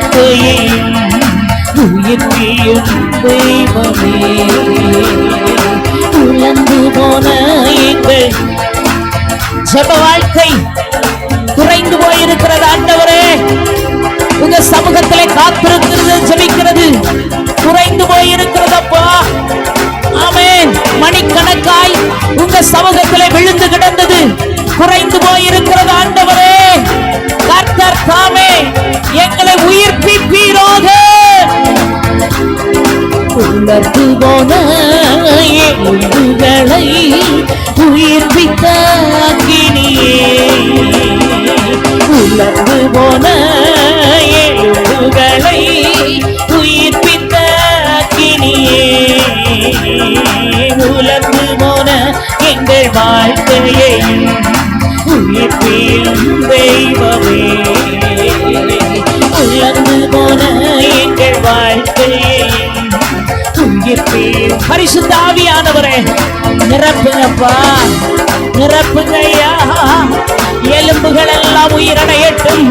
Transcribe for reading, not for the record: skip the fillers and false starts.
வாழ்க்கையை உயிர்ப்பியும் தெய்வமே. உழந்து போன எங்கள் ஜெப வாழ்க்கை குறைந்து போயிருக்கிறது ஆண்டவரே. உங்க சமூகத்திலே காத்திருக்கிறது, ஜெபிக்கிறது குறைந்து போயிருக்கிறதப்பா. ஆமென். மணிக்கணக்காய் உங்க சமூகத்திலே விழுந்து கிடந்தது குறைந்து போயிருக்கிறது ஆண்டவரே. கர்த்தர் தாமே எங்களை உயிர்ப்பிப்பீராக. உலர்ந்து போன எலும்புகளை உயிர்ப்பித்த அக்கினியே. உலர்ந்து போன எலும்புகளை உயிர்ப்பித்த அக்கினியே. உலர்ந்து போன எங்கள் வாழ்க்கையை உயிர்ப்பியும் தெய்வமே. உலர்ந்து போன எங்கள் வாழ்க்கையை உயிர்ப்பியும் பரிசுத்த ஆவியானவரே நிரப்புங்கப்பா, நிரப்புங்கய்யா. எலும்புகள் எல்லாம் உயிரடையட்டும்.